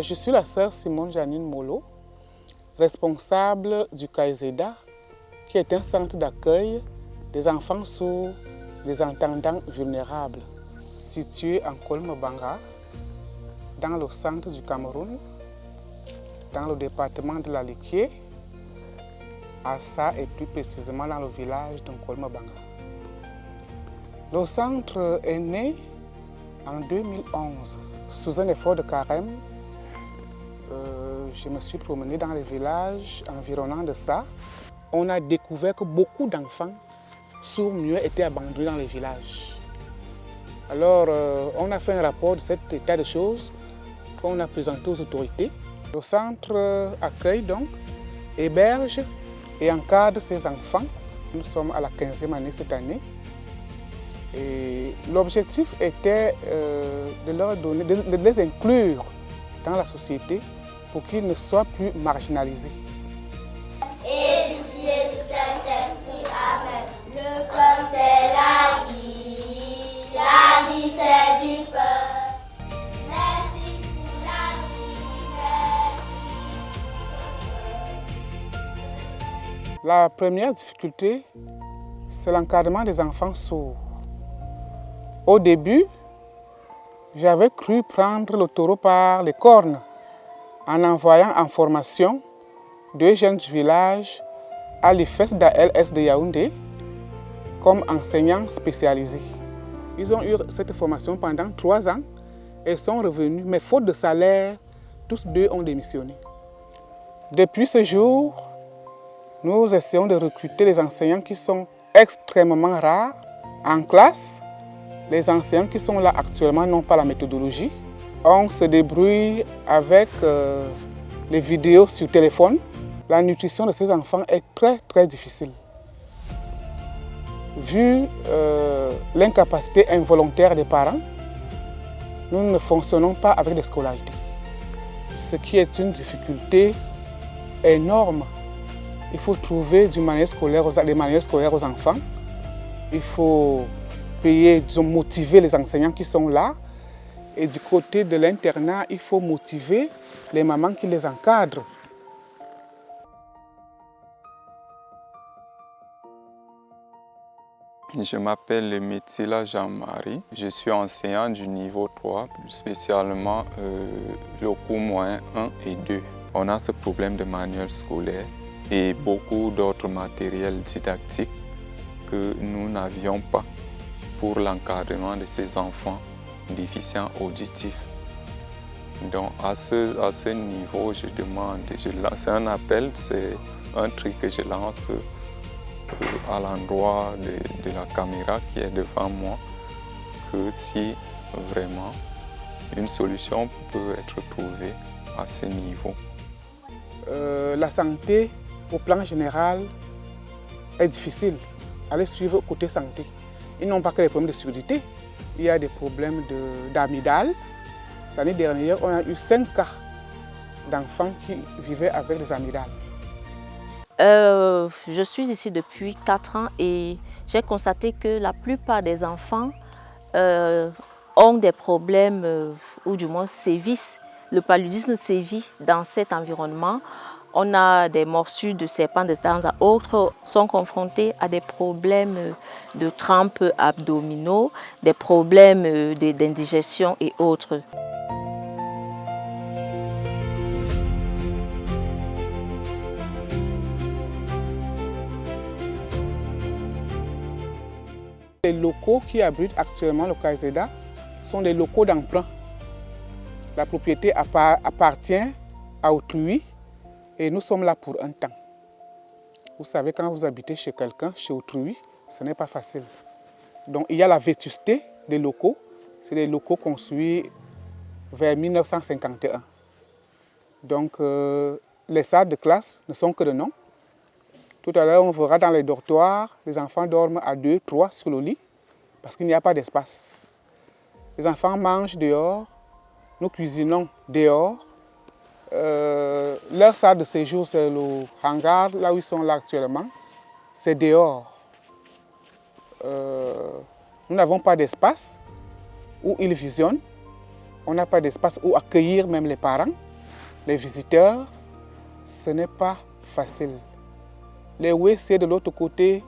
Je suis la sœur Simone Janine Molo, responsable du CAESEDA, qui est un centre d'accueil des enfants sourds, des entendants vulnérables, situé en Kolmobanga, dans le centre du Cameroun, dans le département de l'Aliké, à Ça et plus précisément dans le village de Kolmobanga. Le centre est né en 2011 sous un effort de carême. Je me suis promenée dans les villages environnants de ça. On a découvert que beaucoup d'enfants sourds-muets étaient abandonnés dans les villages. Alors, on a fait un rapport de cet état de choses qu'on a présenté aux autorités. Le centre accueille donc, héberge et encadre ces enfants. Nous sommes à la 15e année cette année. Et l'objectif était de leur donner, de les inclure dans la société pour qu'ils ne soient plus marginalisés. Et du Fils et du Saint-Esprit, Amen. Le pain c'est la vie c'est du pain. Merci pour la vie, merci. La première difficulté, c'est l'encadrement des enfants sourds. Au début, j'avais cru prendre le taureau par les cornes en envoyant en formation 2 jeunes du village à l'IFES d'ALS de Yaoundé comme enseignants spécialisés. Ils ont eu cette formation pendant 3 ans et sont revenus, mais faute de salaire, tous 2 ont démissionné. Depuis ce jour, nous essayons de recruter des enseignants qui sont extrêmement rares en classe. Les enseignants qui sont là actuellement n'ont pas la méthodologie. On se débrouille avec les vidéos sur téléphone. La nutrition de ces enfants est très difficile. Vu l'incapacité involontaire des parents, nous ne fonctionnons pas avec des scolarités. Ce qui est une difficulté énorme. Il faut trouver des manuels scolaires aux enfants. Il faut payer, motiver les enseignants qui sont là. Et du côté de l'internat, il faut motiver les mamans qui les encadrent. Je m'appelle Metsila Jean-Marie. Je suis enseignant du niveau 3, plus spécialement le cours moyen 1 et 2. On a ce problème de manuel scolaire et beaucoup d'autres matériels didactiques que nous n'avions pas pour l'encadrement de ces enfants déficients auditifs. Donc à ce niveau, je demande, c'est un appel, c'est un truc que je lance à l'endroit de la caméra qui est devant moi, que si vraiment une solution peut être trouvée à ce niveau. La santé, au plan général, est difficile. Allez suivre côté santé. Ils n'ont pas que les problèmes de surdité, il y a des problèmes d'amygdale. L'année dernière, on a eu 5 cas d'enfants qui vivaient avec des amygdales. Je suis ici depuis 4 ans et j'ai constaté que la plupart des enfants ont des problèmes ou du moins sévissent. Le paludisme sévit dans cet environnement. On a des morsures de serpents de temps à autre, sont confrontés à des problèmes de crampes abdominaux, des problèmes d'indigestion et autres. Les locaux qui abritent actuellement le CAESEDA sont des locaux d'emprunt. La propriété appartient à autrui et nous sommes là pour un temps. Vous savez, quand vous habitez chez quelqu'un, chez autrui, ce n'est pas facile. Donc il y a la vétusté des locaux. C'est des locaux construits vers 1951. Donc les salles de classe ne sont que de nom. Tout à l'heure, on verra dans les dortoirs, les enfants dorment à 2, 3 sur le lit parce qu'il n'y a pas d'espace. Les enfants mangent dehors, nous cuisinons dehors. Leur salle de séjour, c'est le hangar, là où ils sont là actuellement. C'est dehors. Nous n'avons pas d'espace où ils visionnent. On n'a pas d'espace où accueillir même les parents, les visiteurs. Ce n'est pas facile. Les WC de l'autre côté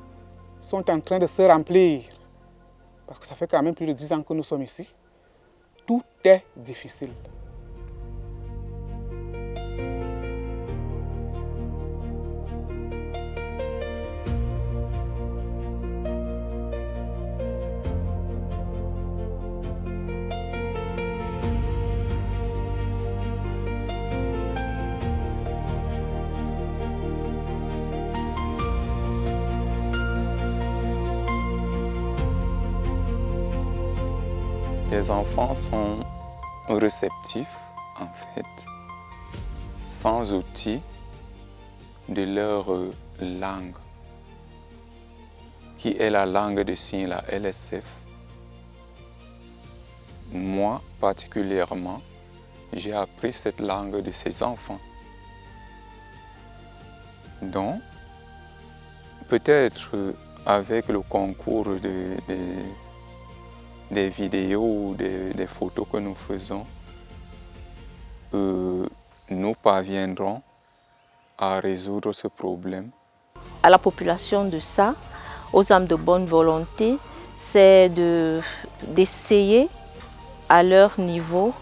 sont en train de se remplir. Parce que ça fait quand même plus de 10 ans que nous sommes ici. Tout est difficile. Les enfants sont réceptifs, en fait, sans outils de leur langue, qui est la langue des signes, la LSF. Moi, particulièrement, j'ai appris cette langue de ces enfants. Donc, peut-être avec le concours des vidéos ou des photos que nous faisons, nous parviendrons à résoudre ce problème. À la population de ça, aux âmes de bonne volonté, c'est d'essayer à leur niveau,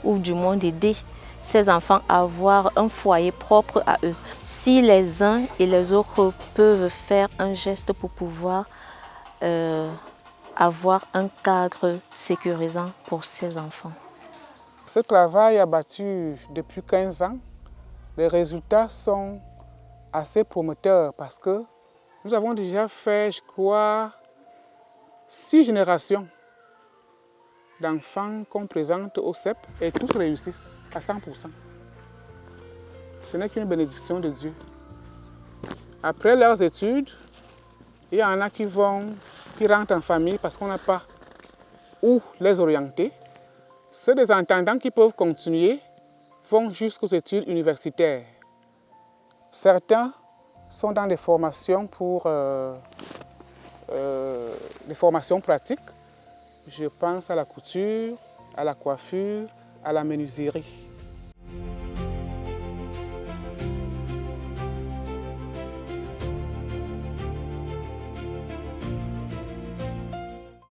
ou du moins d'aider ces enfants à avoir un foyer propre à eux. Si les uns et les autres peuvent faire un geste pour pouvoir avoir un cadre sécurisant pour ces enfants. Ce travail abattu depuis 15 ans, les résultats sont assez prometteurs parce que nous avons déjà fait, je crois, 6 générations d'enfants qu'on présente au CEP et tous réussissent à 100%. Ce n'est qu'une bénédiction de Dieu. Après leurs études, il y en a qui rentrent en famille parce qu'on n'a pas où les orienter. Ceux des entendants qui peuvent continuer vont jusqu'aux études universitaires. Certains sont dans des formations des formations pratiques. Je pense à la couture, à la coiffure, à la menuiserie.